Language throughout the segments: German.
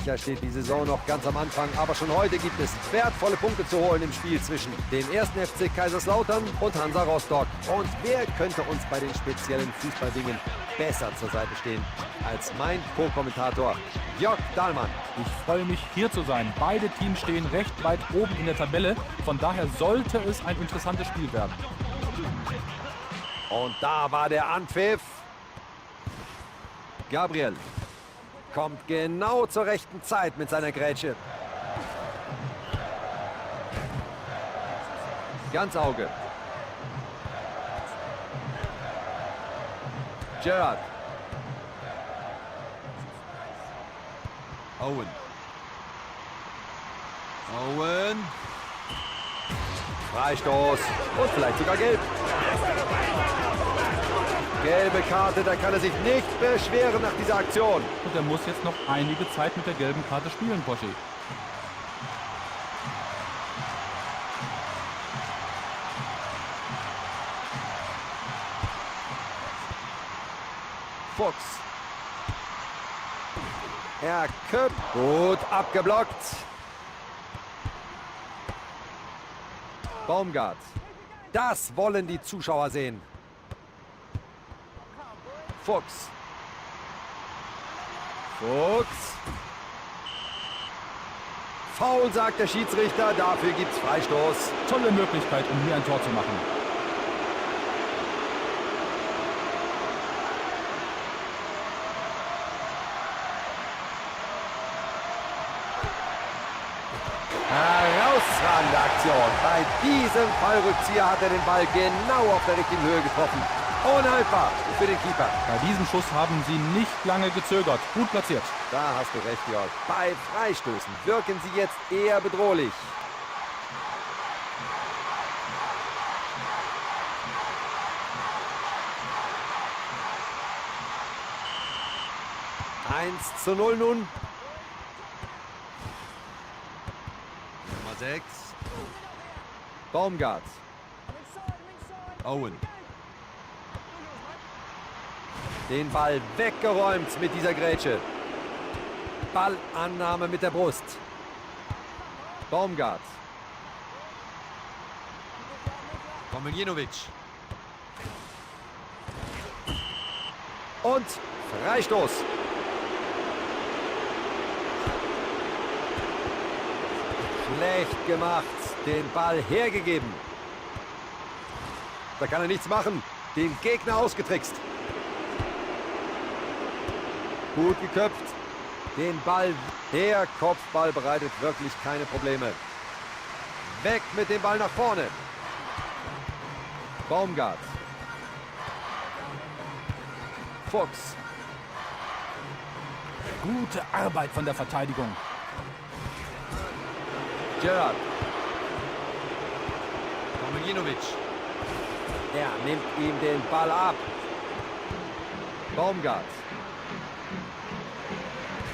Sicher steht die Saison noch ganz am Anfang, aber schon heute gibt es wertvolle Punkte zu holen im Spiel zwischen dem 1. FC Kaiserslautern und Hansa Rostock. Und wer könnte uns bei den speziellen Fußballdingen besser zur Seite stehen als mein Co-Kommentator Jörg Dahlmann. Ich freue mich, hier zu sein. Beide Teams stehen recht weit oben in der Tabelle. Von daher sollte es ein interessantes Spiel werden. Und da war der Anpfiff. Gabriel kommt genau zur rechten Zeit mit seiner Grätsche. Ganz Auge. Gerrard. Owen. Freistoß und vielleicht sogar gelb. Gelbe Karte, da kann er sich nicht beschweren nach dieser Aktion. Und er muss jetzt noch einige Zeit mit der gelben Karte spielen, Poschi. Fuchs. Er köpft. Gut abgeblockt. Baumgart. Das wollen die Zuschauer sehen. Fuchs. Foul, sagt der Schiedsrichter. Dafür gibt es Freistoß. Tolle Möglichkeit, um hier ein Tor zu machen. Herausragende Aktion. Bei diesem Fallrückzieher hat er den Ball genau auf der richtigen Höhe getroffen. Unhaltbar für den Keeper. Bei diesem Schuss haben sie nicht lange gezögert. Gut platziert. Da hast du recht, Jörg. Bei Freistößen wirken sie jetzt eher bedrohlich. Eins zu 0 nun. Nummer 6. Baumgart. Owen. Den Ball weggeräumt mit dieser Grätsche. Ballannahme mit der Brust. Baumgart. Komiljenovic. Und Freistoß. Schlecht gemacht. Den Ball hergegeben. Da kann er nichts machen. Den Gegner ausgetrickst. Gut geköpft. Den Ball. Der Kopfball bereitet wirklich keine Probleme. Weg mit dem Ball nach vorne. Baumgart. Fuchs. Gute Arbeit von der Verteidigung. Gerrard. Komiljenovic. Er nimmt ihm den Ball ab. Baumgart.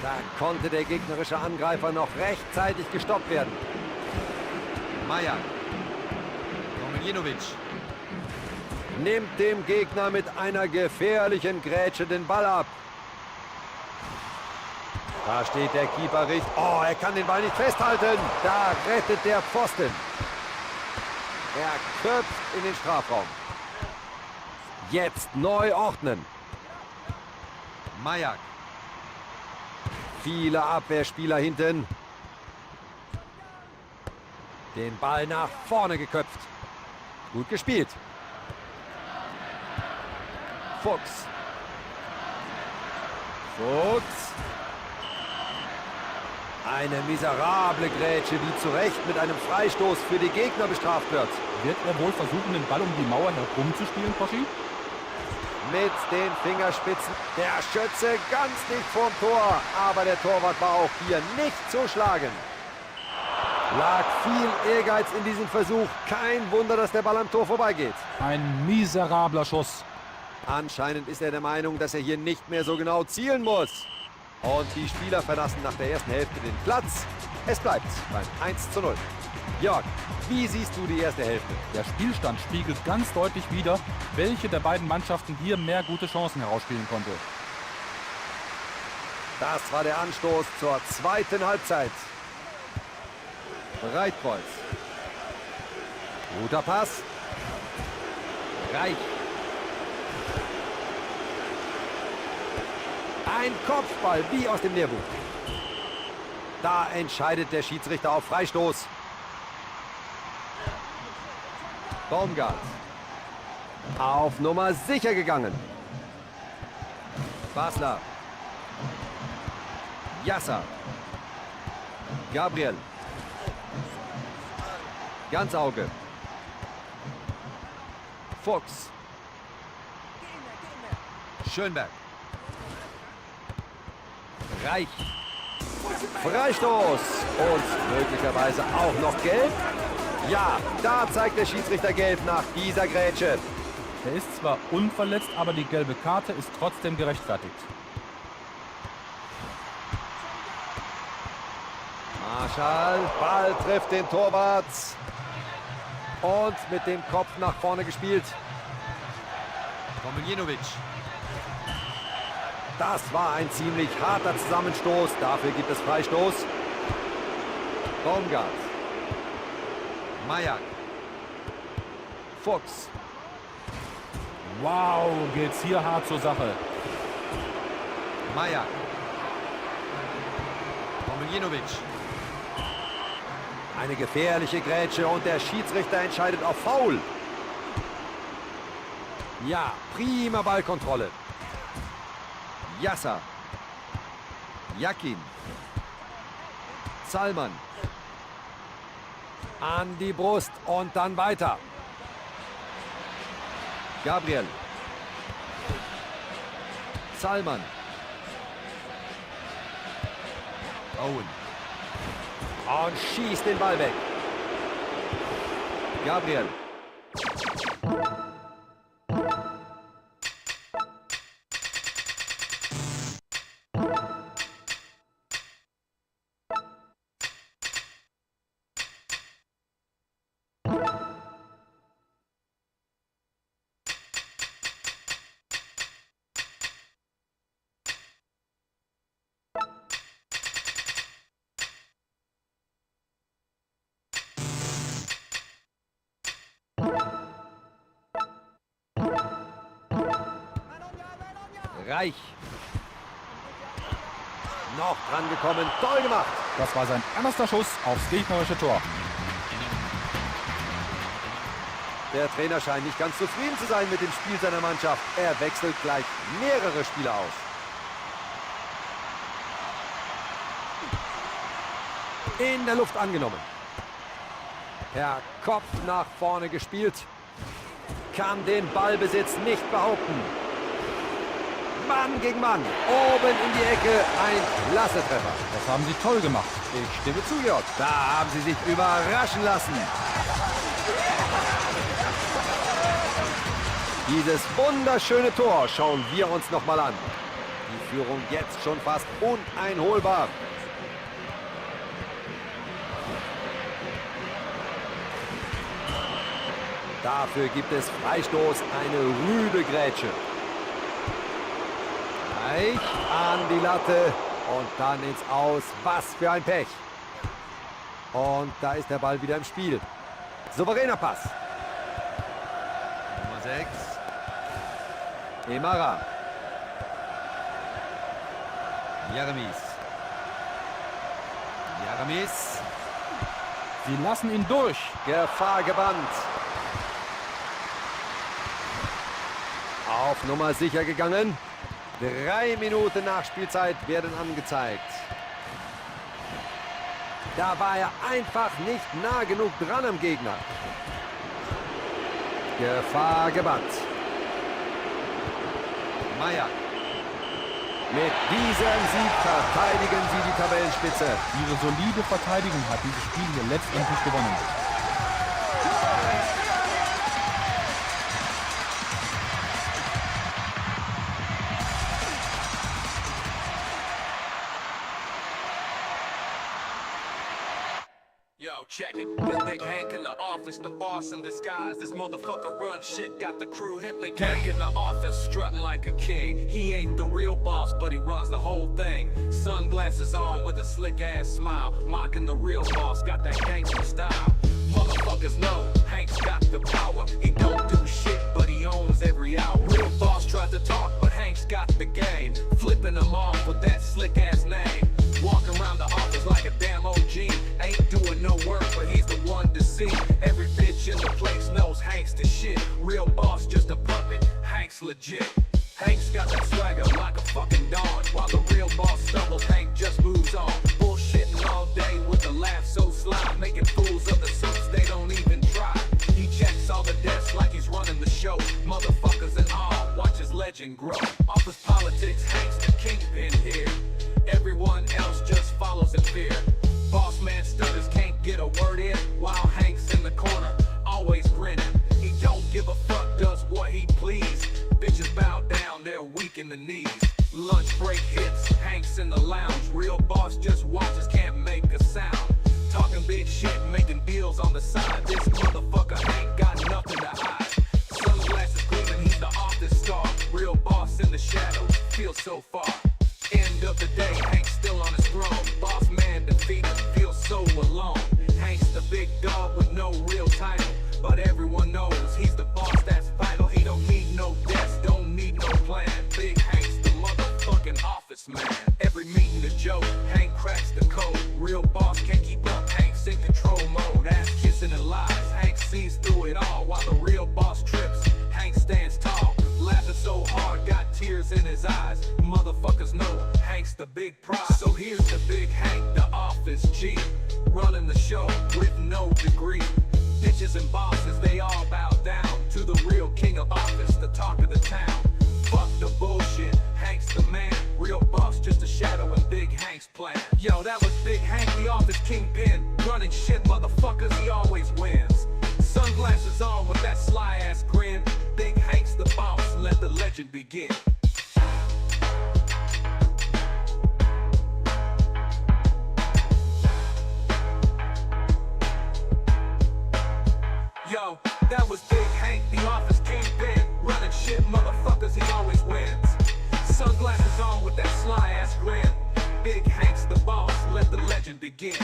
Da konnte der gegnerische Angreifer noch rechtzeitig gestoppt werden. Meier. Komiljenovic. Nimmt dem Gegner mit einer gefährlichen Grätsche den Ball ab. Da steht der Keeper richtig. Oh, er kann den Ball nicht festhalten. Da rettet der Pfosten. Er köpft in den Strafraum. Jetzt neu ordnen. Majak. Viele Abwehrspieler hinten. Den Ball nach vorne geköpft. Gut gespielt. Fuchs. Eine miserable Grätsche, die zu Recht mit einem Freistoß für die Gegner bestraft wird. Wird er wohl versuchen, den Ball um die Mauer herumzuspielen, Poschi? Mit den Fingerspitzen. Der Schütze ganz nicht vorm Tor. Aber der Torwart war auch hier nicht zu schlagen. Lag viel Ehrgeiz in diesem Versuch. Kein Wunder, dass der Ball am Tor vorbeigeht. Ein miserabler Schuss. Anscheinend ist er der Meinung, dass er hier nicht mehr so genau zielen muss. Und die Spieler verlassen nach der ersten Hälfte den Platz. Es bleibt beim 1 zu 0. Jörg, wie siehst du die erste Hälfte? Der Spielstand spiegelt ganz deutlich wider, welche der beiden Mannschaften hier mehr gute Chancen herausspielen konnte. Das war der Anstoß zur zweiten Halbzeit. Breitkreuz. Guter Pass. Reich. Ein Kopfball wie aus dem Lehrbuch. Da entscheidet der Schiedsrichter auf Freistoß. Baumgart. Auf Nummer sicher gegangen. Basler. Yasser. Gabriel. Ganzauge. Fuchs. Schönberg. Reich. Freistoß. Und möglicherweise auch noch gelb. Ja, da zeigt der Schiedsrichter gelb nach dieser Grätsche. Er ist zwar unverletzt, aber die gelbe Karte ist trotzdem gerechtfertigt. Marschall, Ball trifft den Torwart. Und mit dem Kopf nach vorne gespielt. Komiljenovic. Das war ein ziemlich harter Zusammenstoß. Dafür gibt es Freistoß. Baumgart. Majak. Fuchs. Wow, geht's hier hart zur Sache. Majak. Komiljenovic. Eine gefährliche Grätsche und der Schiedsrichter entscheidet auf Foul. Ja, prima Ballkontrolle. Yasser. Yakin. Salman. An die Brust und dann weiter. Gabriel. Salman. Owen. Und schießt den Ball weg. Gabriel. Reich. Noch dran gekommen. Toll gemacht. Das war sein erster Schuss aufs gegnerische Tor. Der Trainer scheint nicht ganz zufrieden zu sein mit dem Spiel seiner Mannschaft. Er wechselt gleich mehrere Spieler aus. In der Luft angenommen. Per Kopf nach vorne gespielt. Kann den Ballbesitz nicht behaupten. Mann gegen Mann. Oben in die Ecke. Ein klasse Treffer. Das haben sie toll gemacht. Ich stimme zu, Jörg. Da haben sie sich überraschen lassen. Dieses wunderschöne Tor schauen wir uns nochmal an. Die Führung jetzt schon fast uneinholbar. Dafür gibt es Freistoß, eine rüde Grätsche. Reich an die Latte und dann ins Aus. Was für ein Pech. Und da ist der Ball wieder im Spiel. Souveräner Pass. Nummer 6. Emara. Jeremies. Jeremies. Sie lassen ihn durch. Gefahr gebannt. Auf Nummer sicher gegangen. 3 Minuten Nachspielzeit werden angezeigt. Da war er einfach nicht nah genug dran am Gegner. Gefahr gebannt. Meier. Mit diesem Sieg verteidigen sie die Tabellenspitze. Ihre solide Verteidigung hat dieses Spiel hier letztendlich gewonnen. Yo, check it. This big hand killer office, the boss in disguise. This motherfucker run shit, got the crew hip gang in the office, strutting like a king. He ain't the real boss, but he runs the whole thing. Sunglasses on with a slick ass smile, mocking the real boss, got that gangster style. Motherfuckers know Hank's got the power. He don't do shit, but he owns every hour. Real boss tried to talk, but Hank's got the game, flipping them off with that slick ass name. Walking around the office like a damn OG, ain't doing no work, but he's the one to see. Every bitch in the place knows Hank's the shit. Real boss just a puppet, Hank's legit. Hank's got that swagger like a fucking dawn. While the real boss stumbles, Hank just moves on. Bullshitting all day with a laugh so sly, making fools of the suits, they don't even try. He checks all the desks like he's running the show. Motherfuckers and all, watch his legend grow. Office politics, Hank's the kingpin here. Everyone else just follows in fear. Boss man stutters, can't get a word in, while Hank's in the corner, always grinning. He don't give a fuck, does what he please. Bitches bow down, they're weak in the knees. Lunch break hits, Hank's in the lounge. Real boss just watches, can't make a sound. Talking big shit, making deals on the side. This motherfucker ain't got nothing to hide. Sunglasses gleaming, he's the office star. Real boss in the shadows, feels so far. End of the day, Hank's still on his throne. Boss man defeated, feels so alone. Hank's the big dog with no real title, but everyone knows he's the boss, that's vital. He don't need no desk, don't need no plan. Big Hank's the motherfucking office man. Every meeting a joke, Hank cracks the code. Real boss can't keep up, Hank's in control mode. Ass kissing and lies, Hank sees through it all. While the real boss trips, Hank stands tall. Laughing so hard, got tears in his eyes. Motherfuckers know Hank's the big prize. So here's the big Hank, the office G, running the show with no degree. Bitches and bosses, they all bow down to the real king of office, the talk of the town. Fuck the bullshit, Hank's the man. Real boss, just a shadow in Big Hank's plan. Yo, that was Big Hank, the office kingpin. Running shit, motherfuckers, he always wins. Sunglasses on with that sly ass grin. Big Hank's the boss, let the legend begin. Yo, that was Big Hank, the office kingpin. Running shit, motherfuckers, he always wins. Sunglasses on with that sly ass grin. Big Hank's the boss, let the legend begin.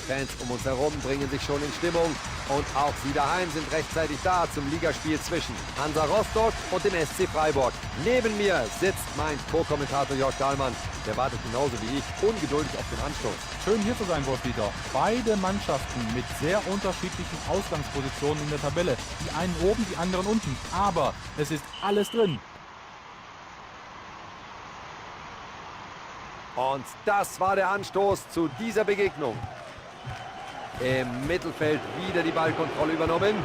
Fans um uns herum bringen sich schon in Stimmung und auch sie daheim sind rechtzeitig da zum Ligaspiel zwischen Hansa Rostock und dem SC Freiburg. Neben mir sitzt mein Co-Kommentator Jörg Dahlmann. Der wartet genauso wie ich ungeduldig auf den Anstoß. Schön hier zu sein, Wolf-Dieter. Beide Mannschaften mit sehr unterschiedlichen Ausgangspositionen in der Tabelle. Die einen oben, die anderen unten. Aber es ist alles drin. Und das war der Anstoß zu dieser Begegnung. Im Mittelfeld wieder die Ballkontrolle übernommen.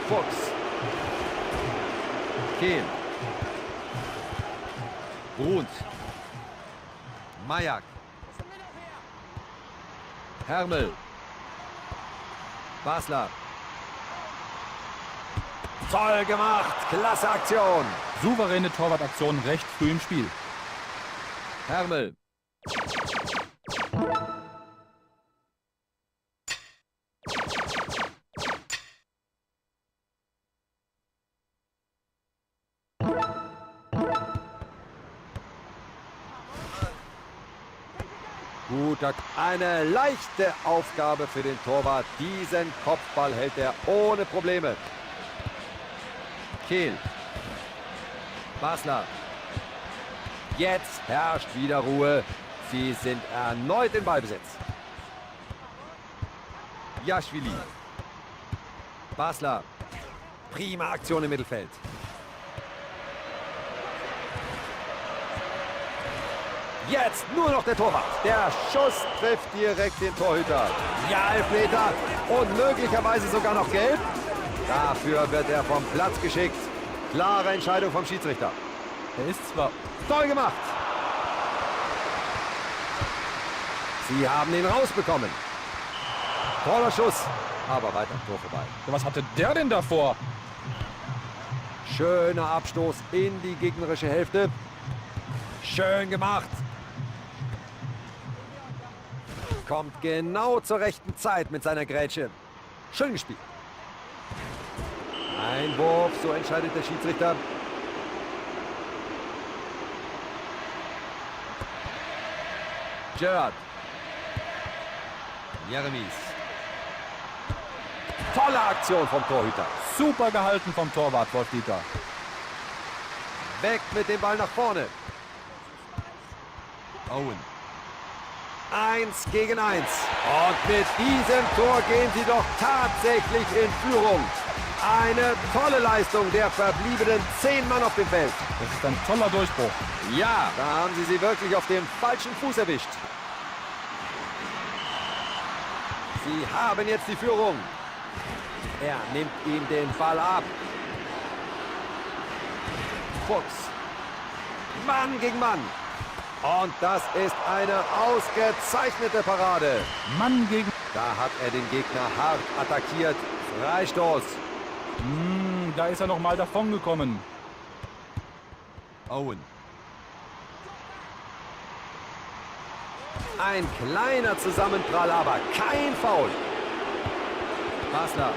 Fuchs. Kehl. Bruns. Majak. Hermel. Basler. Toll gemacht. Klasse Aktion. Souveräne Torwartaktion recht früh im Spiel. Hermel. Guter, eine leichte Aufgabe für den Torwart. Diesen Kopfball hält er ohne Probleme. Kehl. Basler. Jetzt herrscht wieder Ruhe. Sie sind erneut in Ballbesitz. Jaschwili. Basler. Prima Aktion im Mittelfeld. Jetzt nur noch der Torwart. Der Schuss trifft direkt den Torhüter. Ja, Elfmeter und möglicherweise sogar noch gelb. Dafür wird er vom Platz geschickt. Klare Entscheidung vom Schiedsrichter. Er ist zwar... Toll gemacht. Sie haben ihn rausbekommen. Toller Schuss, aber weiter am Tor vorbei. Was hatte der denn davor? Schöner Abstoß in die gegnerische Hälfte. Schön gemacht. Kommt genau zur rechten Zeit mit seiner Grätsche. Schön gespielt. Einwurf, so entscheidet der Schiedsrichter. Gerard. Jeremies. Tolle Aktion vom Torhüter. Super gehalten vom Torwart, Wolf-Dieter. Weg mit dem Ball nach vorne. Owen. 1 gegen 1. Und mit diesem Tor gehen sie doch tatsächlich in Führung. Eine tolle Leistung der verbliebenen 10 Mann auf dem Feld. Das ist ein toller Durchbruch. Ja, da haben sie wirklich auf dem falschen Fuß erwischt. Sie haben jetzt die Führung. Er nimmt ihm den Ball ab. Fuchs. Mann gegen Mann. Und das ist eine ausgezeichnete Parade. Mann gegen... Da hat er den Gegner hart attackiert. Freistoß. Da ist er noch mal davon gekommen. Owen. Ein kleiner Zusammenprall, aber kein Foul. Basler.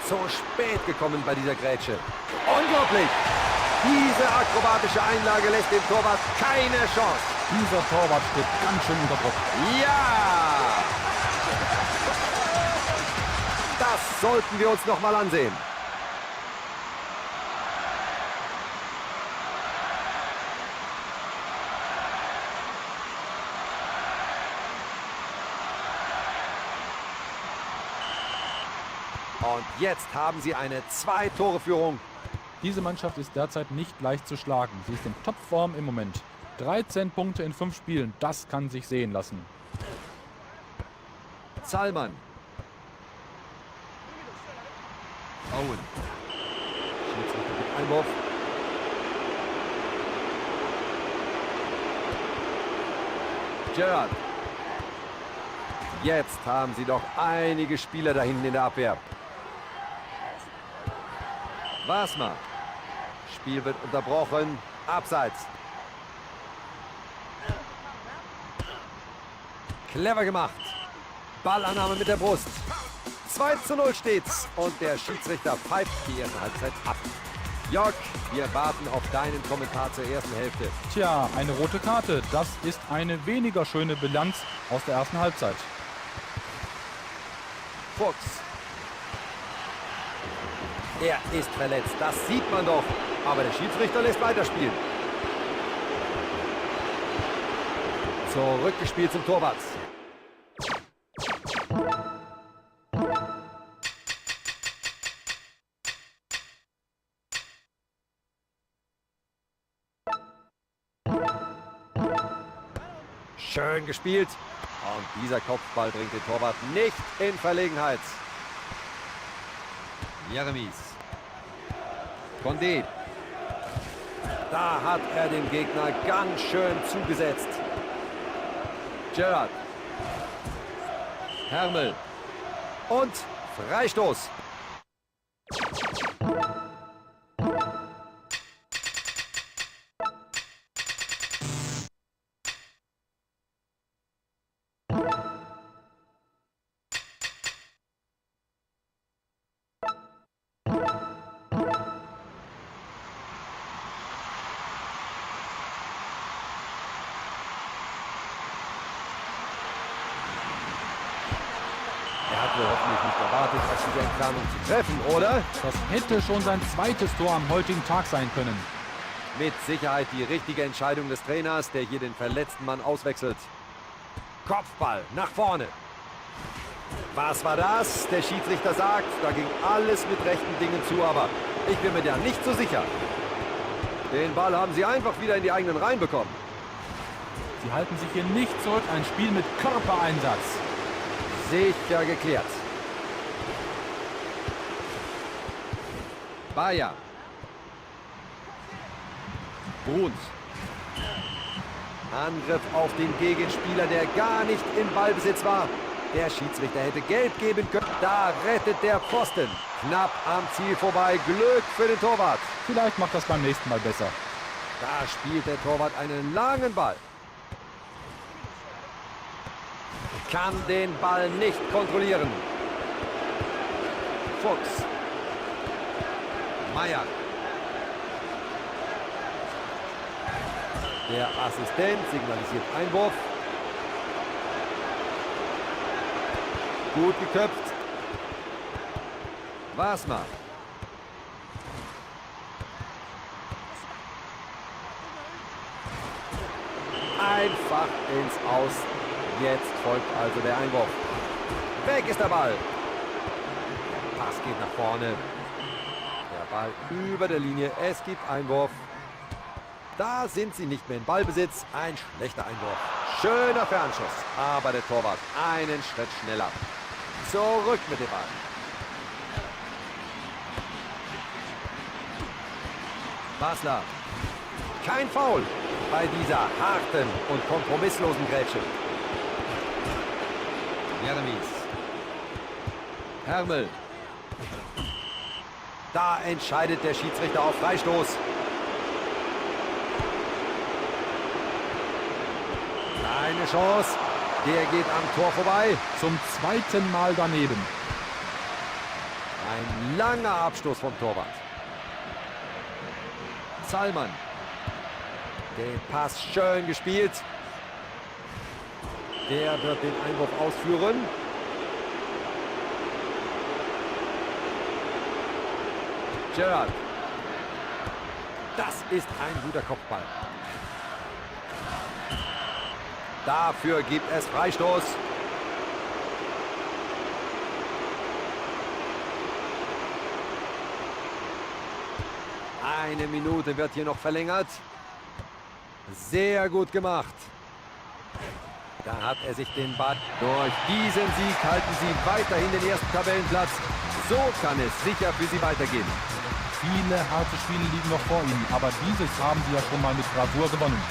So spät gekommen bei dieser Grätsche. Unglaublich. Diese akrobatische Einlage lässt dem Torwart keine Chance. Dieser Torwart steht ganz schön unter Druck. Ja! Das sollten wir uns noch mal ansehen. Und jetzt haben sie eine 2-Tore-Führung. Diese Mannschaft ist derzeit nicht leicht zu schlagen. Sie ist in Topform im Moment. 13 Punkte in 5 Spielen, das kann sich sehen lassen. Zalman. Owen. Schiedsrichter mit Einwurf. Gerard. Jetzt haben sie doch einige Spieler da hinten in der Abwehr. Wasmer. Spiel wird unterbrochen. Abseits. Clever gemacht. Ballannahme mit der Brust. 2:0 steht's. Und der Schiedsrichter pfeift die erste Halbzeit ab. Jörg, wir warten auf deinen Kommentar zur ersten Hälfte. Tja, eine rote Karte. Das ist eine weniger schöne Bilanz aus der ersten Halbzeit. Fuchs. Er ist verletzt, das sieht man doch. Aber der Schiedsrichter lässt weiterspielen. Zurückgespielt zum Torwart. Schön gespielt. Und dieser Kopfball bringt den Torwart nicht in Verlegenheit. Jeremies. Condé. Da hat er den Gegner ganz schön zugesetzt. Gerrard. Hermel. Und Freistoß. Er hat wohl hoffentlich nicht erwartet, aus dieser Entfernung zu treffen, oder? Das hätte schon sein zweites Tor am heutigen Tag sein können. Mit Sicherheit die richtige Entscheidung des Trainers, der hier den verletzten Mann auswechselt. Kopfball nach vorne. Was war das? Der Schiedsrichter sagt, da ging alles mit rechten Dingen zu, aber ich bin mir da nicht so sicher. Den Ball haben sie einfach wieder in die eigenen Reihen bekommen. Sie halten sich hier nicht zurück. Ein Spiel mit Körpereinsatz. Sicher geklärt. Bayer. Bruns. Angriff auf den Gegenspieler, der gar nicht im Ballbesitz war. Der Schiedsrichter hätte gelb geben können. Da rettet der Pfosten. Knapp am Ziel vorbei. Glück für den Torwart. Vielleicht macht das beim nächsten Mal besser. Da spielt der Torwart einen langen Ball. Kann den Ball nicht kontrollieren. Fuchs. Meier. Der Assistent signalisiert Einwurf. Gut geköpft. Wasmer. Einfach ins Aus. Jetzt folgt also der Einwurf. Weg ist der Ball. Der Pass geht nach vorne. Der Ball über der Linie. Es gibt Einwurf. Da sind sie nicht mehr in Ballbesitz. Ein schlechter Einwurf. Schöner Fernschuss. Aber der Torwart einen Schritt schneller. Zurück mit dem Ball. Basler. Kein Foul bei dieser harten und kompromisslosen Grätsche. Jeremies. Hermel. Da entscheidet der Schiedsrichter auf Freistoß. Keine Chance. Der geht am Tor vorbei. Zum zweiten Mal daneben. Ein langer Abstoß vom Torwart. Salman. Den Pass schön gespielt. Der wird den Einwurf ausführen. Gerrard. Das ist ein guter Kopfball. Dafür gibt es Freistoß. Eine Minute wird hier noch verlängert. Sehr gut gemacht. Da hat er sich den Ball. Durch diesen Sieg halten sie weiterhin den ersten Tabellenplatz. So kann es sicher für sie weitergehen. Viele harte Spiele liegen noch vor ihnen, aber dieses haben sie ja schon mal mit Bravour gewonnen.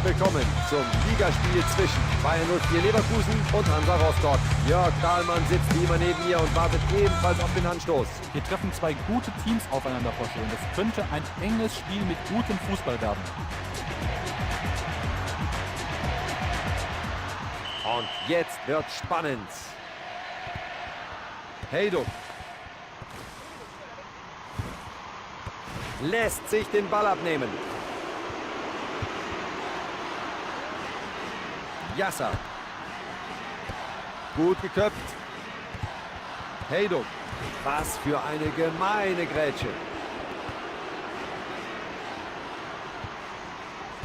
und willkommen zum Ligaspiel zwischen Bayern 04 Leverkusen und Hansa Rostock. Jörg Dahlmann sitzt wie immer neben mir und wartet ebenfalls auf den Anstoß. Hier treffen zwei gute Teams aufeinander, Frau Schön. Es könnte ein enges Spiel mit gutem Fußball werden. Und jetzt wird spannend. Hejduk lässt sich den Ball abnehmen. Yasser. Gut geköpft. Hejduk. Was für eine gemeine Grätsche.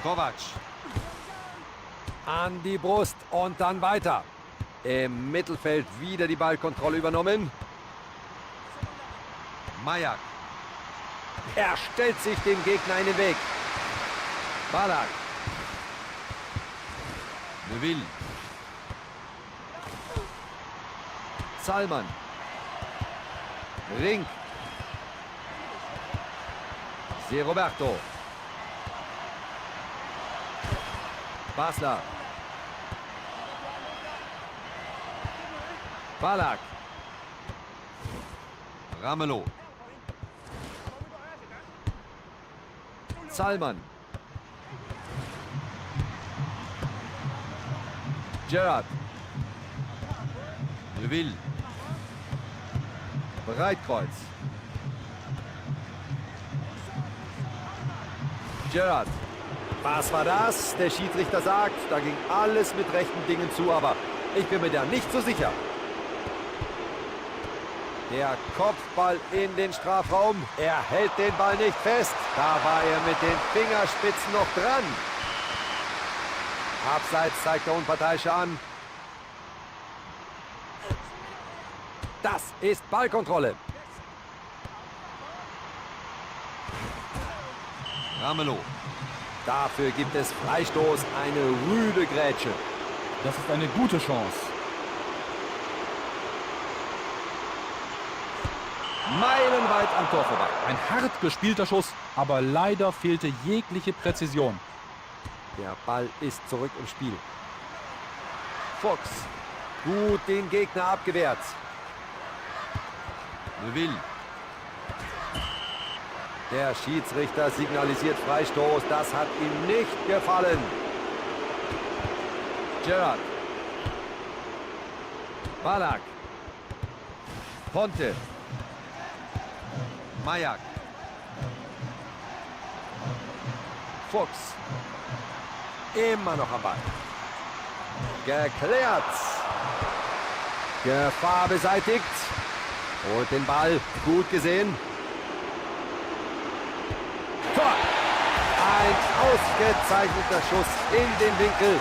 Kovac. An die Brust und dann weiter. Im Mittelfeld wieder die Ballkontrolle übernommen. Majak. Er stellt sich dem Gegner in den Weg. Ballack. Neville. Salman. Rink. Se Roberto. Basler. Ballack. Ramelow. Salman. Gerrard. Neville. Breitkreuz. Gerrard. Was war das? Der Schiedsrichter sagt, da ging alles mit rechten Dingen zu, aber ich bin mir da nicht so sicher. Der Kopfball in den Strafraum. Er hält den Ball nicht fest. Da war er mit den Fingerspitzen noch dran. Abseits zeigt der Unparteiische an. Das ist Ballkontrolle. Ramelow. Dafür gibt es Freistoß, eine rüde Grätsche. Das ist eine gute Chance. Meilenweit am Tor vorbei. Ein hart gespielter Schuss, aber leider fehlte jegliche Präzision. Der Ball ist zurück im Spiel. Fuchs. Gut den Gegner abgewehrt. Neville. Der Schiedsrichter signalisiert Freistoß. Das hat ihm nicht gefallen. Gerrard. Ballack. Ponte. Majak. Fuchs. Immer noch am Ball. Geklärt. Gefahr beseitigt. Holt den Ball. Gut gesehen. Tor. Ein ausgezeichneter Schuss in den Winkel.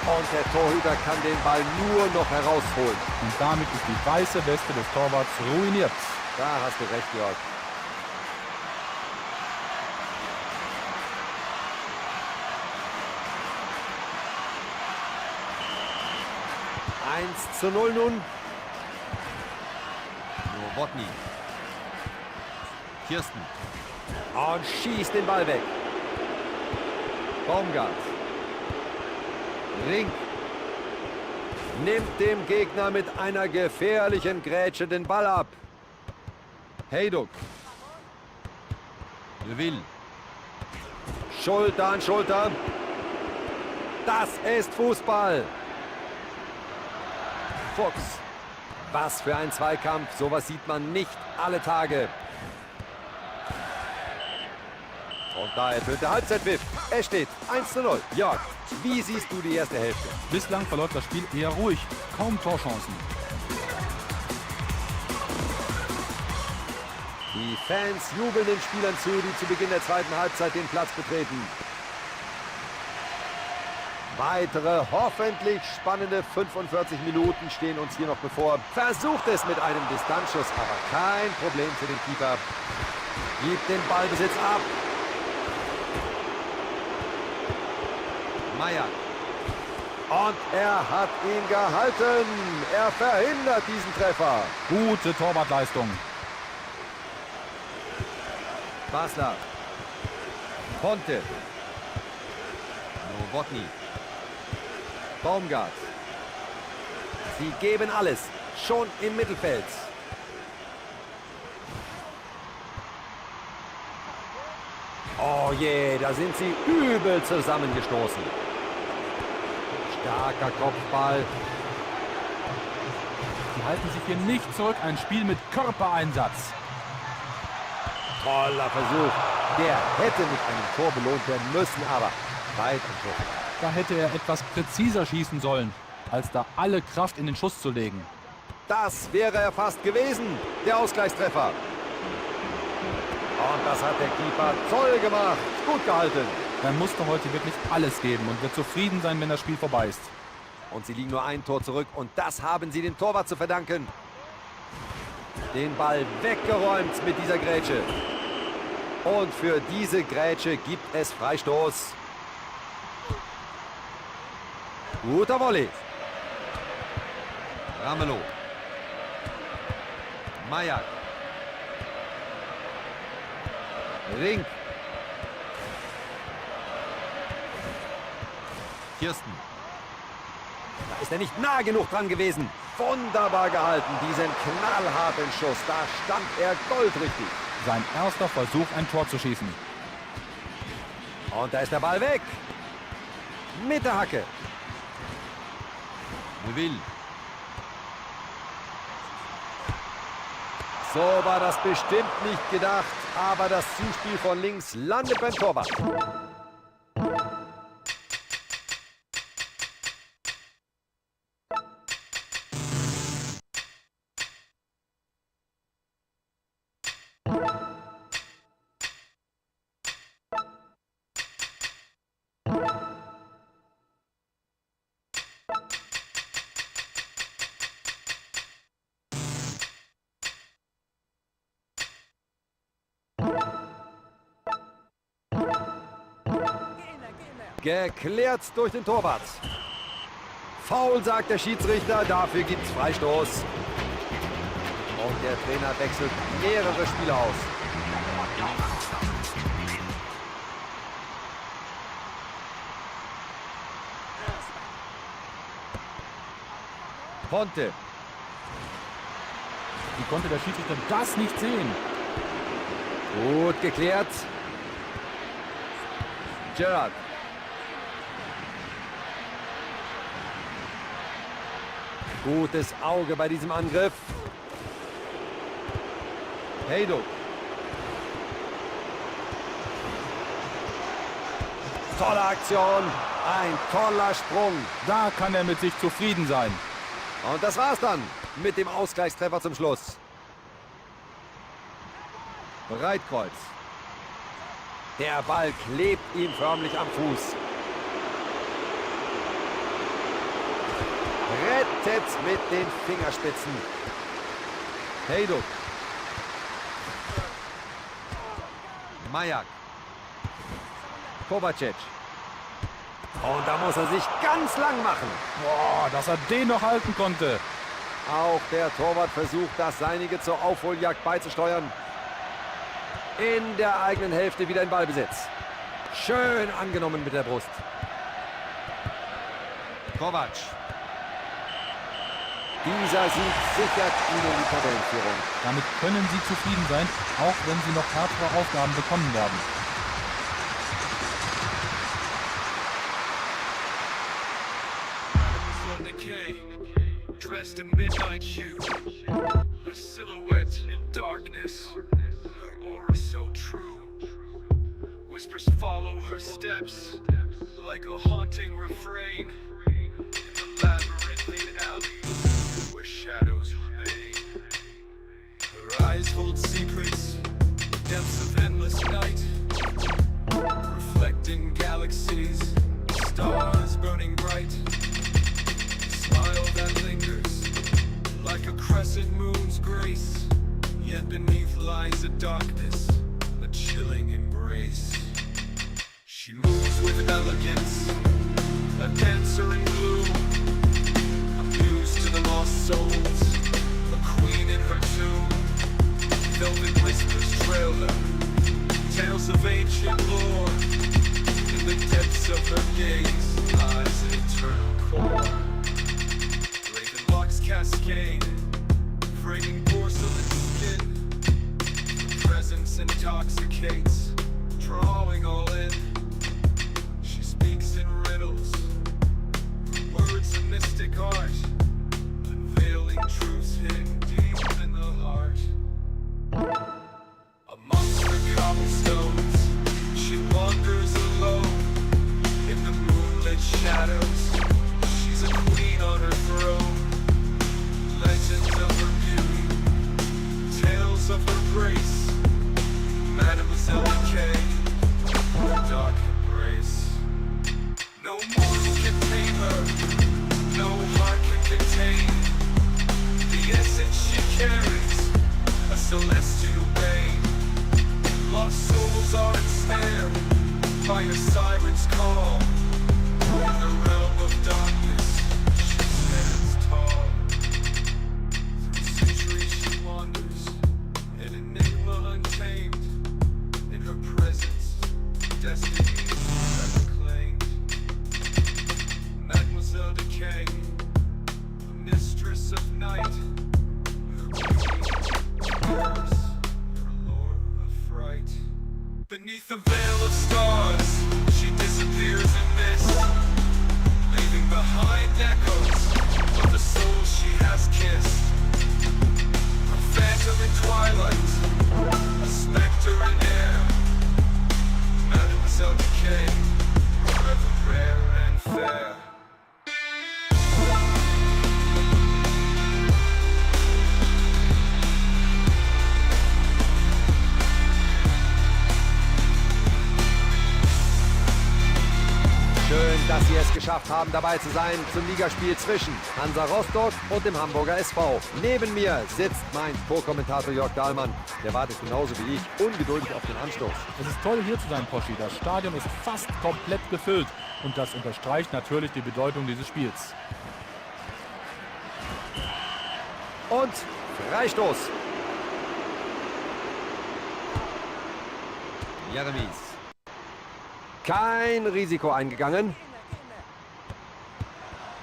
Und der Torhüter kann den Ball nur noch herausholen. Und damit ist die weiße Weste des Torwarts ruiniert. Da hast du recht, Jörg. Eins zu 0 nun. Nowotny. Kirsten. Und schießt den Ball weg. Baumgart. Rink. Nimmt dem Gegner mit einer gefährlichen Grätsche den Ball ab. Hejduk. Neville. Schulter an Schulter. Das ist Fußball. Fuchs. Was für ein Zweikampf. Sowas sieht man nicht alle Tage. Und da ertönt der Halbzeitpfiff. Es steht 1 zu 0. Jörg, wie siehst du die erste Hälfte? Bislang verläuft das Spiel eher ruhig. Kaum Torchancen. Die Fans jubeln den Spielern zu, die zu Beginn der zweiten Halbzeit den Platz betreten. Weitere, hoffentlich spannende 45 Minuten stehen uns hier noch bevor. Versucht es mit einem Distanzschuss, aber kein Problem für den Keeper. Gibt den Ballbesitz ab. Majak. Und er hat ihn gehalten. Er verhindert diesen Treffer. Gute Torwartleistung. Basler. Ponte. Nowotny. Baumgart. Sie geben alles. Schon im Mittelfeld. Oh je, da sind sie übel zusammengestoßen. Starker Kopfball. Sie halten sich hier nicht zurück. Ein Spiel mit Körpereinsatz. Toller Versuch. Der hätte mit einem Tor belohnt werden müssen, aber weit entschlossen. Da hätte er etwas präziser schießen sollen, als da alle Kraft in den Schuss zu legen. Das wäre er fast gewesen, der Ausgleichstreffer. Und das hat der Keeper toll gemacht. Gut gehalten. Er musste heute wirklich alles geben und wird zufrieden sein, wenn das Spiel vorbei ist. Und sie liegen nur ein Tor zurück und das haben sie dem Torwart zu verdanken. Den Ball weggeräumt mit dieser Grätsche. Und für diese Grätsche gibt es Freistoß. Guter Volley. Ramelow. Mayak. Rink. Kirsten. Da ist er nicht nah genug dran gewesen. Wunderbar gehalten, diesen knallharten Schuss. Da stand er goldrichtig. Sein erster Versuch, ein Tor zu schießen. Und da ist der Ball weg. Mit der Hacke. Neuville. So war das bestimmt nicht gedacht, aber das Zuspiel von links landet beim Torwart. Geklärt durch den Torwart. Foul, sagt der Schiedsrichter, dafür gibt es Freistoß. Und der Trainer wechselt mehrere Spieler aus. Ponte. Wie konnte der Schiedsrichter das nicht sehen? Gut geklärt. Gerrard. Gutes Auge bei diesem Angriff. Heyduk. Tolle Aktion. Ein toller Sprung. Da kann er mit sich zufrieden sein. Und das war's dann mit dem Ausgleichstreffer zum Schluss. Breitkreuz. Der Ball klebt ihm förmlich am Fuß. Rettet mit den Fingerspitzen. Heyduk. Mayak. Kovacic. Und da muss er sich ganz lang machen. Boah, dass er den noch halten konnte. Auch der Torwart versucht, das Seinige zur Aufholjagd beizusteuern. In der eigenen Hälfte wieder in Ballbesitz. Schön angenommen mit der Brust. Kovac. Dieser Sieg sichert ihnen die Tabellenführung. Damit können sie zufrieden sein, auch wenn sie noch härtere Aufgaben bekommen werden. Dressed in midnight hue, a silhouette in darkness, her aura so true. Whispers follow her steps, like a haunting refrain, in the labyrinthine alleys, where shadows remain. Her eyes hold secrets, depths of endless night, reflecting galaxies, stars burning bright. Smile that lingers, like a crescent moon's grace. Yet beneath lies a darkness, a chilling embrace. She moves with elegance, a dancer in blue, a muse to the lost souls, a queen in her tomb. Velvet whispers trail her, tales of ancient lore, in the depths of her gaze. cane, framing porcelain skin. Presence intoxicates, drawing all in. She speaks in riddles, words of mystic art, unveiling truths hidden deep in the heart. Amongst the cobblestones, she wanders alone in the moonlit shadows. She's a queen on her throne. Legends of her beauty, tales of her grace. Mademoiselle Decay, her dark embrace. No mortal can tame her, no heart can contain the essence she carries, a celestial bane. Lost souls are ensnared by a siren's call. In the realm of darkness, she stands tall. Through centuries she wanders, an enigma untamed. In her presence, destiny is unclaimed. Mademoiselle Decay, mistress of night. Her beauty, hers, her lure of fright. Beneath a veil of stars, she disappears in mist, leaving behind echoes of the soul she has kissed. A phantom in twilight, a specter in air. Mademoiselle Decay, forever rare and fair. Schön, dass Sie es geschafft haben, dabei zu sein zum Ligaspiel zwischen Hansa Rostock und dem Hamburger SV. Neben mir sitzt mein Co-Kommentator Jörg Dahlmann. Der wartet genauso wie ich ungeduldig auf den Anstoß. Es ist toll, hier zu sein, Poschi. Das Stadion ist fast komplett gefüllt. Und das unterstreicht natürlich die Bedeutung dieses Spiels. Und Freistoß. Jeremies. Kein Risiko eingegangen.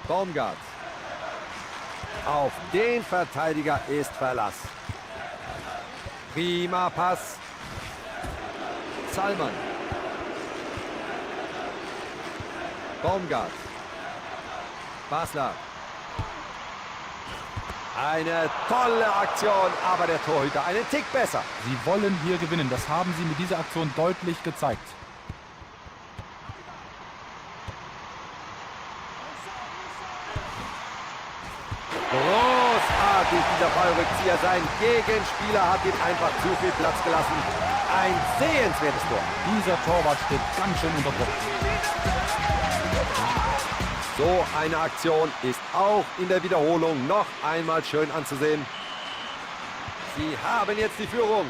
Baumgart. Auf den Verteidiger ist Verlass. Prima Pass. Salman. Baumgart. Basler. Eine tolle Aktion, aber der Torhüter einen Tick besser. Sie wollen hier gewinnen. Das haben sie mit dieser Aktion deutlich gezeigt. Großartig dieser Fallrückzieher. Sein Gegenspieler hat ihm einfach zu viel Platz gelassen. Ein sehenswertes Tor. Dieser Torwart steht ganz schön unter Druck. So eine Aktion ist auch in der Wiederholung noch einmal schön anzusehen. Sie haben jetzt die Führung.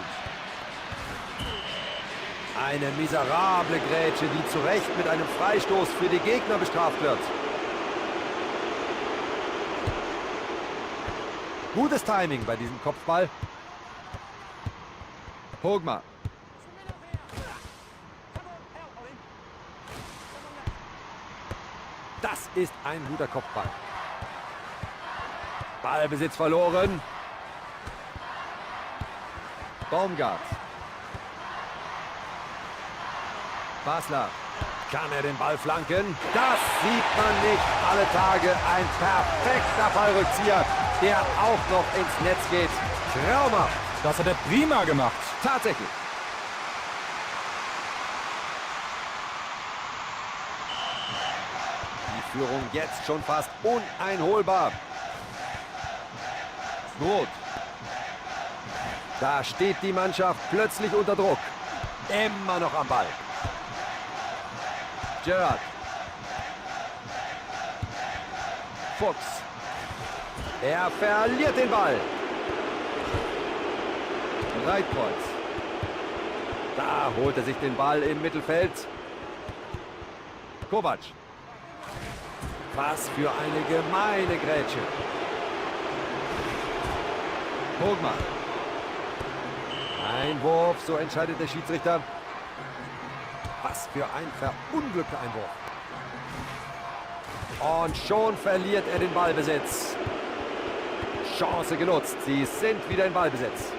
Eine miserable Grätsche, die zu Recht mit einem Freistoß für die Gegner bestraft wird. Gutes Timing bei diesem Kopfball. Hogmar. Das ist ein guter Kopfball. Ballbesitz verloren. Baumgart. Basler. Kann er den Ball flanken? Das sieht man nicht alle Tage. Ein perfekter Fallrückzieher, der auch noch ins Netz geht. Traumhaft. Das hat er prima gemacht. Tatsächlich. Die Führung jetzt schon fast uneinholbar. Not. Da steht die Mannschaft plötzlich unter Druck. Immer noch am Ball. Gerrard. Fuchs. Er verliert den Ball. Reitkreuz. Da holt er sich den Ball im Mittelfeld. Kovac. Was für eine gemeine Grätsche. Hogmar. Einwurf, so entscheidet der Schiedsrichter. Was für ein verunglückter Einwurf. Und schon verliert er den Ballbesitz. Chance genutzt. Sie sind wieder in Ballbesitz.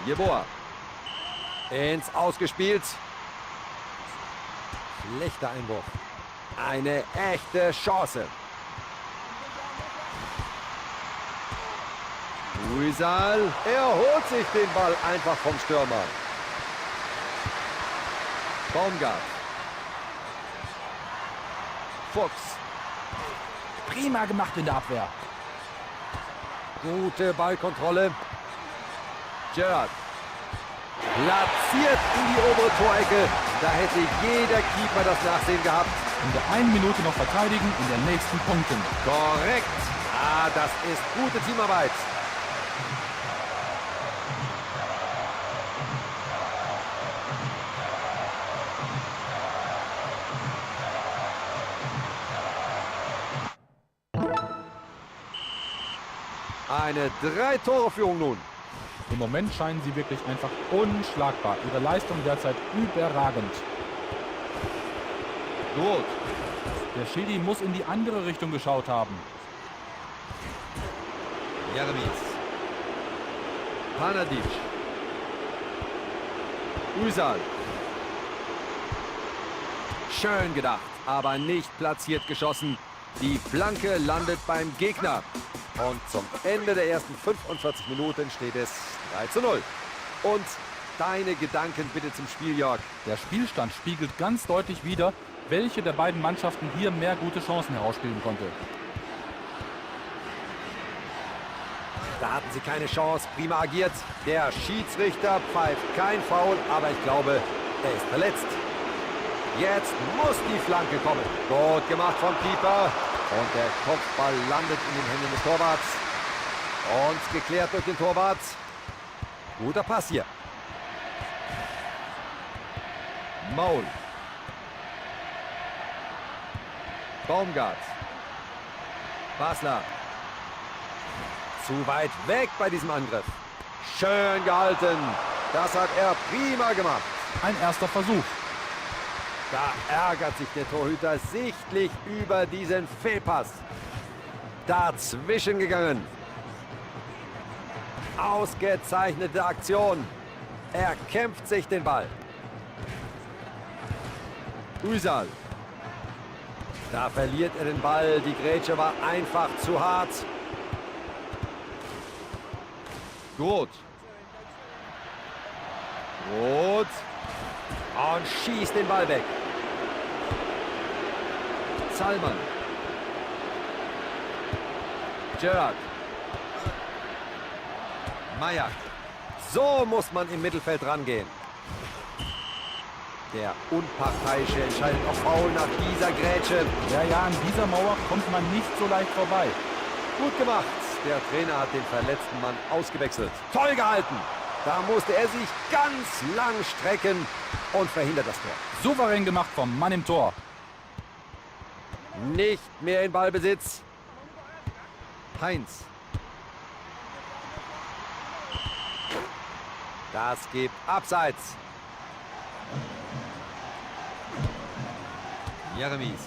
Jeboa. Ins Ausgespielt. Schlechter Einwurf. Eine echte Chance. Uysal. Er holt sich den Ball einfach vom Stürmer. Baumgart. Fuchs. Prima gemacht in der Abwehr. Gute Ballkontrolle. Gerrard. Platziert in die obere Torecke. Da hätte jeder Keeper das Nachsehen gehabt. In der 1 Minute noch verteidigen, in der nächsten punkten. Korrekt. Ah, das ist gute Teamarbeit. Eine 3-Tore-Führung nun. Im Moment scheinen sie wirklich einfach unschlagbar. Ihre Leistung derzeit überragend. Gut. Der Schiri muss in die andere Richtung geschaut haben. Jeremies. Panadic. Uysal. Schön gedacht, aber nicht platziert geschossen. Die Flanke landet beim Gegner. Und zum Ende der ersten 45 Minuten steht es 3:0. Und deine Gedanken bitte zum Spiel, Jörg. Der Spielstand spiegelt ganz deutlich wider, welche der beiden Mannschaften hier mehr gute Chancen herausspielen konnte. Da hatten sie keine Chance. Prima agiert. Der Schiedsrichter pfeift kein Foul, aber ich glaube, er ist verletzt. Jetzt muss die Flanke kommen. Gut gemacht vom Keeper. Und der Kopfball landet in den Händen des Torwarts. Und geklärt durch den Torwart. Guter Pass hier. Maul. Baumgart. Basler. Zu weit weg bei diesem Angriff. Schön gehalten. Das hat er prima gemacht. Ein erster Versuch. Da ärgert sich der Torhüter sichtlich über diesen Fehlpass. Dazwischen gegangen. Ausgezeichnete Aktion. Er kämpft sich den Ball. Uysal. Da verliert er den Ball. Die Grätsche war einfach zu hart. Gut. Gut. Und schießt den Ball weg. Salman. Gerrard. Meier. So muss man im Mittelfeld rangehen. Der Unparteiische entscheidet auf Foul nach dieser Grätsche. Ja, an dieser Mauer kommt man nicht so leicht vorbei. Gut gemacht. Der Trainer hat den verletzten Mann ausgewechselt. Toll gehalten. Da musste er sich ganz lang strecken und verhindert das Tor. Souverän gemacht vom Mann im Tor. Nicht mehr in Ballbesitz. Heinz. Das gibt Abseits. Jeremies.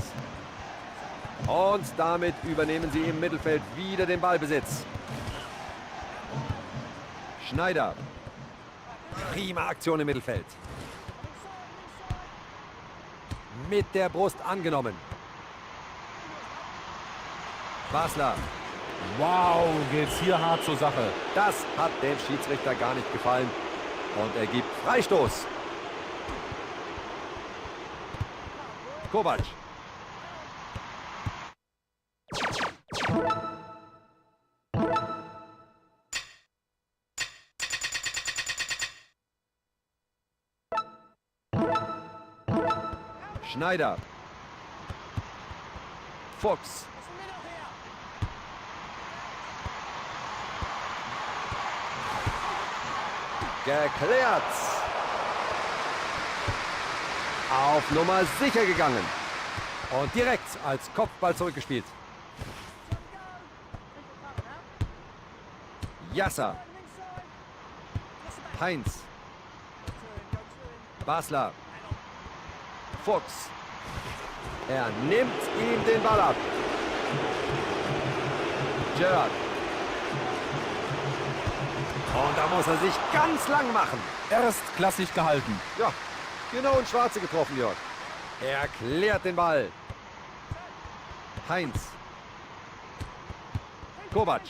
Und damit übernehmen sie im Mittelfeld wieder den Ballbesitz. Schneider. Prima Aktion im Mittelfeld. Mit der Brust angenommen. Basler. Wow, geht's hier hart zur Sache. Das hat dem Schiedsrichter gar nicht gefallen. Und er gibt Freistoß. Kovac. Schneider. Fuchs. Geklärt. Auf Nummer sicher gegangen. Und direkt als Kopfball zurückgespielt. Yasser. Heinz. Basler. Fuchs. Er nimmt ihm den Ball ab. Gerrard. Und da muss er sich ganz lang machen. Erstklassig gehalten. Ja, genau ins Schwarze getroffen, Jörg. Er klärt den Ball. Heinz. Kovac.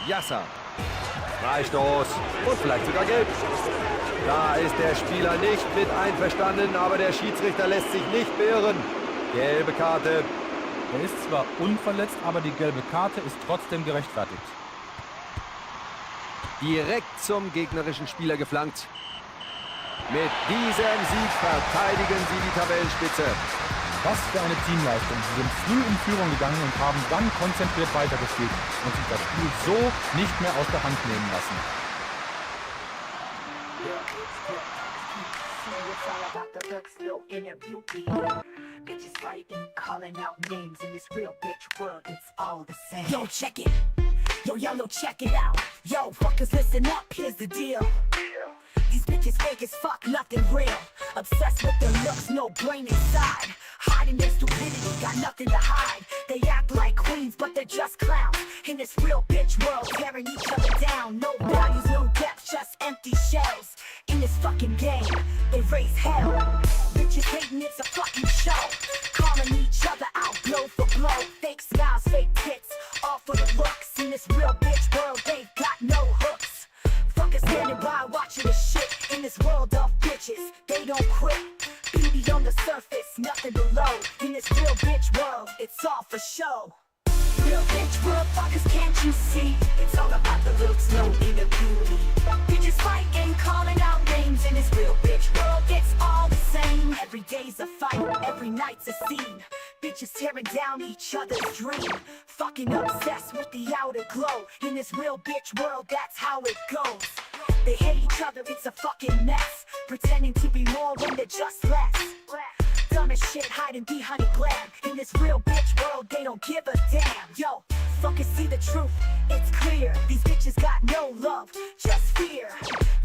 Yasser. Freistoß und vielleicht sogar gelb. Da ist der Spieler nicht mit einverstanden, aber der Schiedsrichter lässt sich nicht beirren. Gelbe Karte. Er ist zwar unverletzt, aber die gelbe Karte ist trotzdem gerechtfertigt. Direkt zum gegnerischen Spieler geflankt. Mit diesem Sieg verteidigen sie die Tabellenspitze. Was für eine Teamleistung. Sie sind früh in Führung gegangen und haben dann konzentriert weitergespielt und sich das Spiel so nicht mehr aus der Hand nehmen lassen. Bitches fighting, calling out names in this real bitch world, it's all the same. Yo, check it. Yo, yellow, check it out. Yo, fuckers, listen up, here's the deal. These bitches fake as fuck, nothing real. Obsessed with their looks, no brain inside. Hiding their stupidity, got nothing to hide. They act like queens, but they're just clowns. In this real bitch world, tearing each other down. No values, no depth, just empty shells. In this fucking game, they raise hell. Bitches hating, it's a fucking show. Calling each other out, blow for blow. Fake smiles, fake tits, all for the looks. In this real bitch world, they've got no hooks. Fuckers standing by, watching the shit. In this world of bitches, they don't quit. Beauty on the surface, nothing below. In this real bitch world, it's all for show. Real bitch world, fuckers, can't you see? It's all about the looks, no inner beauty. Bitches fighting, calling out names. In this real bitch world, it's all the same. Every day's a fight, every night's a scene. Bitches tearing down each other's dream. Fucking obsessed with the outer glow. In this real bitch world, that's how it goes. They hate each other, it's a fucking mess. Pretending to be more when they're just less. Dumb as shit hiding behind a glam. In this real bitch world, they don't give a damn. Yo, fuckers see the truth, it's clear. These bitches got no love, just fear.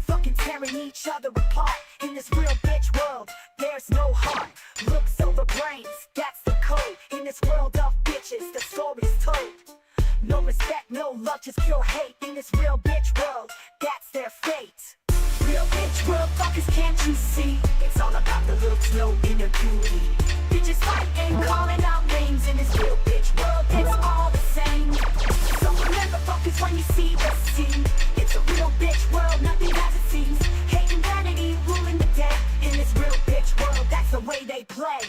Fucking tearing each other apart. In this real bitch world, there's no heart. Looks over brains, that's the code. In this world of bitches, the story's told. No respect, no love, just pure hate. In this real bitch world, that's their fate. Real bitch world, fuckers, can't you see? It's all about the looks, no inner beauty. Bitches fighting, calling out names. In this real bitch world, it's all the same. So remember, fuckers, when you see the scene, it's a real bitch world, nothing as it seems. Hate and vanity ruling the day. In this real bitch world, that's the way they play.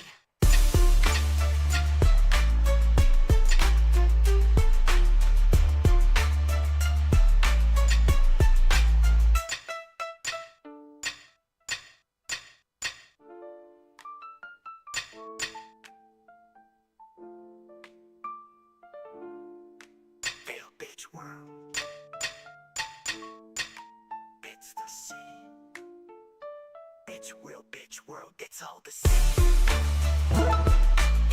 Real bitch world. It's the scene. Bitch, real bitch world, it's all the same.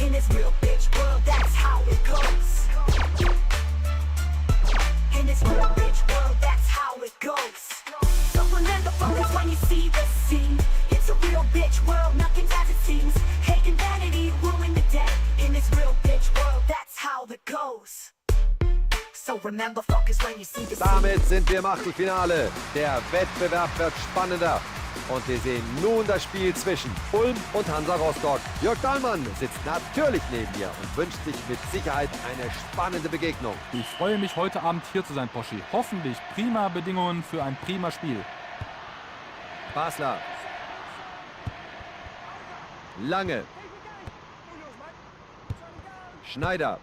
In this real bitch world, that's how it goes. In this real bitch world, that's how it goes. So remember, fuckers, when you see the scene, it's a real bitch world, nothing as it seems. Hate and vanity ruling the day. In this real bitch world, that's how it goes. So remember, fuckers, when you see the scene. Damit sind wir im Achtelfinale. Der Wettbewerb wird spannender. Und wir sehen nun das Spiel zwischen Ulm und Hansa Rostock. Jörg Dahlmann sitzt natürlich neben mir und wünscht sich mit Sicherheit eine spannende Begegnung. Ich freue mich, heute Abend hier zu sein, Poschi. Hoffentlich prima Bedingungen für ein prima Spiel. Basler. Lange. Schneider.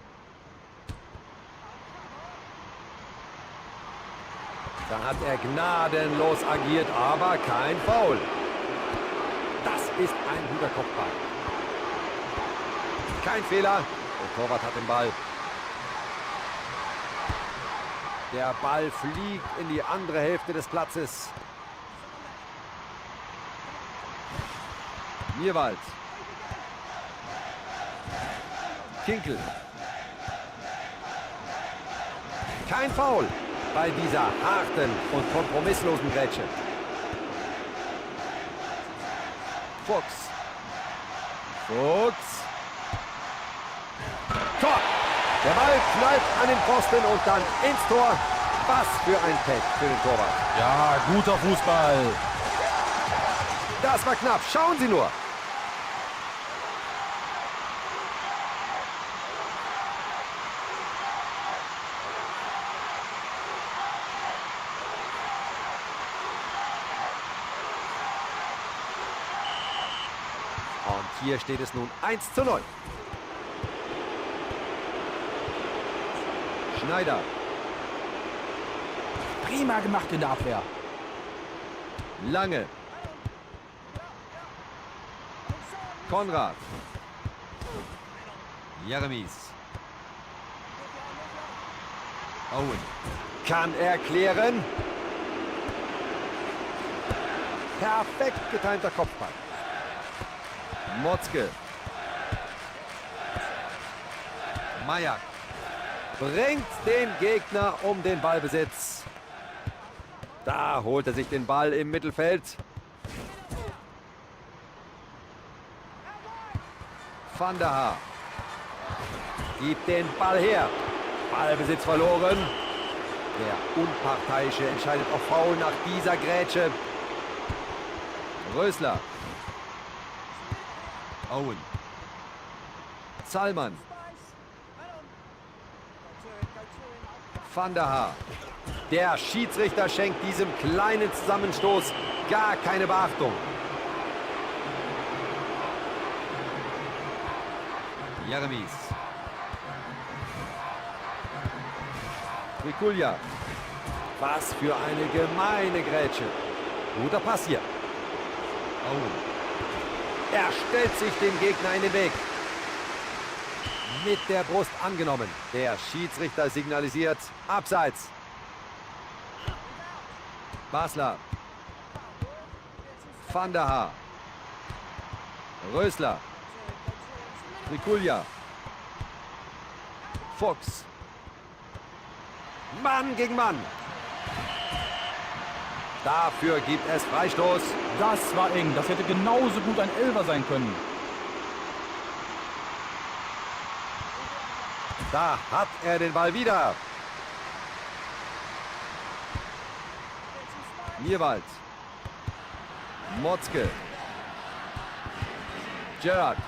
Da hat er gnadenlos agiert, aber kein Foul. Das ist ein guter Kopfball. Kein Fehler. Der Torwart hat den Ball. Der Ball fliegt in die andere Hälfte des Platzes. Mirwald. Kinkel. Kein Foul bei dieser harten und kompromisslosen Grätsche. Fuchs. Fuchs. Tor. Der Ball knallt an den Pfosten und dann ins Tor. Was für ein Pech für den Torwart. Ja, guter Fußball. Das war knapp. Schauen Sie nur. Und hier steht es nun 1:0. Schneider. Prima gemacht in der Abwehr. Lange. Konrad. Jeremies. Owen. Kann er klären. Perfekt getimter Kopfball. Motzke. Mayak. Bringt den Gegner um den Ballbesitz. Da holt er sich den Ball im Mittelfeld. Van der Haar. Gibt den Ball her. Ballbesitz verloren. Der Unparteiische entscheidet auf Foul nach dieser Grätsche. Rösler. Owen. Zalman. Van der Haar. Der Schiedsrichter schenkt diesem kleinen Zusammenstoß gar keine Beachtung. Jeremies. Rikulja. Was für eine gemeine Grätsche. Guter Pass hier. Oh. Er stellt sich dem Gegner in den Weg. Mit der Brust angenommen. Der Schiedsrichter signalisiert Abseits. Basler. Van der Haar. Rösler. Rikulja. Fuchs. Mann gegen Mann. Dafür gibt es Freistoß. Das war eng. Das hätte genauso gut ein Elfer sein können. Da hat er den Ball wieder. Nierwald. Motzke. Gerrard.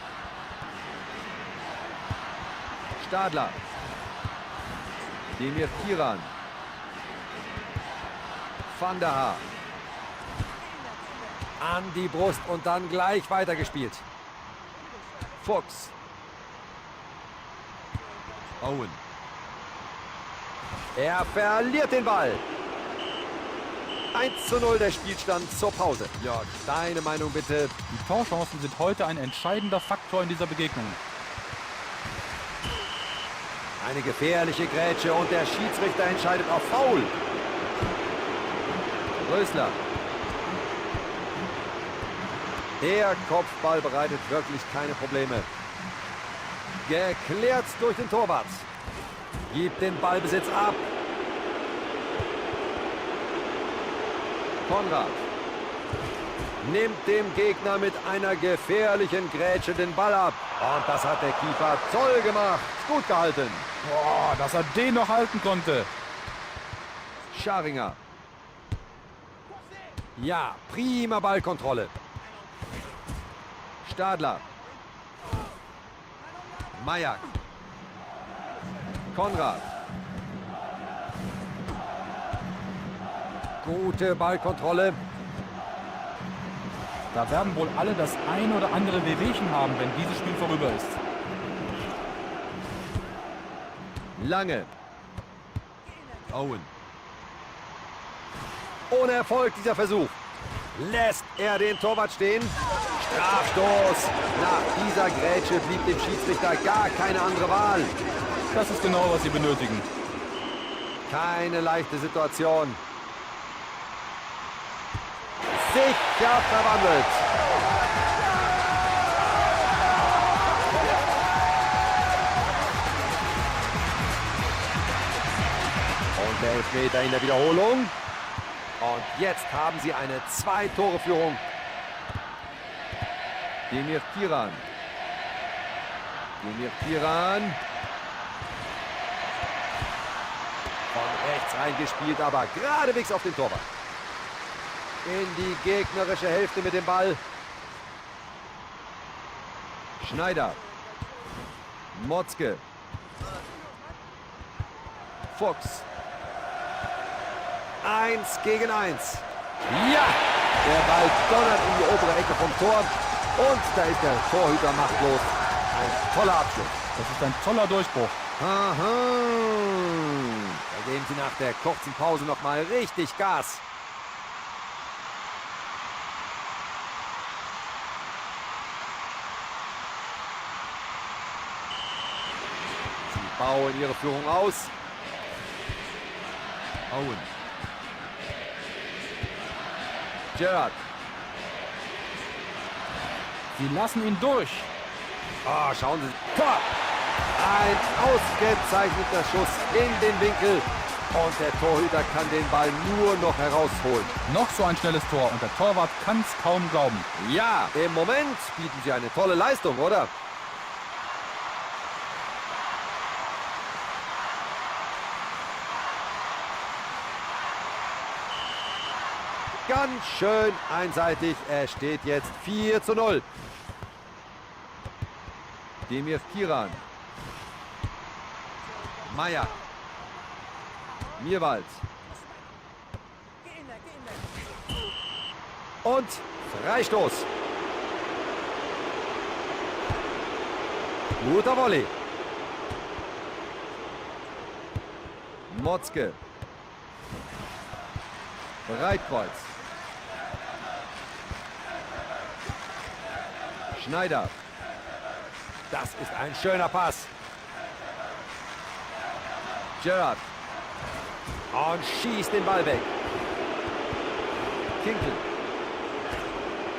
Stadler. Demir Kiran. Van der Haar. An die Brust und dann gleich weitergespielt. Fuchs. Owen. Er verliert den Ball. 1:0 der Spielstand zur Pause. Jörg, deine Meinung bitte. Die Torchancen sind heute ein entscheidender Faktor in dieser Begegnung. Eine gefährliche Grätsche und der Schiedsrichter entscheidet auf Foul. Rösler. Der Kopfball bereitet wirklich keine Probleme. Geklärt durch den Torwart. Gibt den Ballbesitz ab. Konrad. Nimmt dem Gegner mit einer gefährlichen Grätsche den Ball ab. Und das hat der Keeper toll gemacht. Gut gehalten. Boah, dass er den noch halten konnte. Scharinger. Ja, prima Ballkontrolle. Stadler. Mayak. Konrad. Gute Ballkontrolle. Da werden wohl alle das ein oder andere Wehwehchen haben, wenn dieses Spiel vorüber ist. Lange. Owen. Ohne Erfolg dieser Versuch. Lässt er den Torwart stehen? Strafstoß. Nach dieser Grätsche blieb dem Schiedsrichter gar keine andere Wahl. Das ist genau, was sie benötigen. Keine leichte Situation. Sicher verwandelt. Und der Elfmeter in der Wiederholung. Und jetzt haben sie eine 2-Tore-Führung. Demir Kiran. Demir Kiran. Von rechts reingespielt, aber geradewegs auf den Torwart. In die gegnerische Hälfte mit dem Ball. Schneider. Motzke. Fuchs. 1 gegen 1. Ja! Der Ball donnert in die obere Ecke vom Tor. Und da ist der Torhüter machtlos. Ein toller Abschluss. Das ist ein toller Durchbruch. Aha. Da geben sie nach der kurzen Pause nochmal richtig Gas. Sie bauen ihre Führung aus. Owen. Gerrard. Sie lassen ihn durch. Ah, schauen Sie. Tor! Ein ausgezeichneter Schuss in den Winkel. Und der Torhüter kann den Ball nur noch herausholen. Noch so ein schnelles Tor und der Torwart kann es kaum glauben. Ja, im Moment bieten sie eine tolle Leistung, oder? Ganz schön einseitig. Es steht jetzt 4:0. Demir Kiran. Meier. Mirwald. Und Freistoß. Guter Volley. Motzke. Breitkreuz. Schneider. Das ist ein schöner Pass. Gerrard. Und schießt den Ball weg. Kinkel.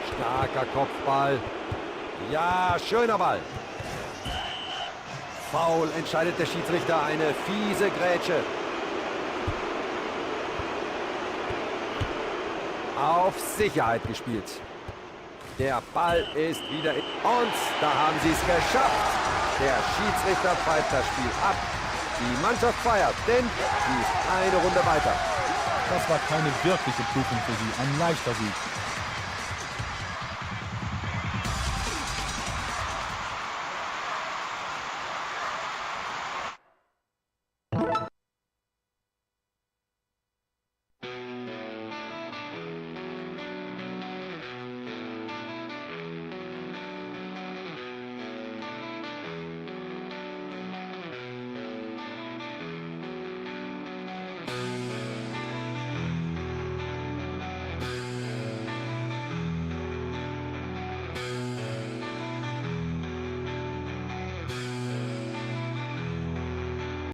Starker Kopfball. Ja, schöner Ball. Foul entscheidet der Schiedsrichter. Eine fiese Grätsche. Auf Sicherheit gespielt. Der Ball ist wieder in. Und da haben sie es geschafft. Der Schiedsrichter pfeift das Spiel ab. Die Mannschaft feiert, denn sie ist eine Runde weiter. Das war keine wirkliche Prüfung für sie, ein leichter Sieg.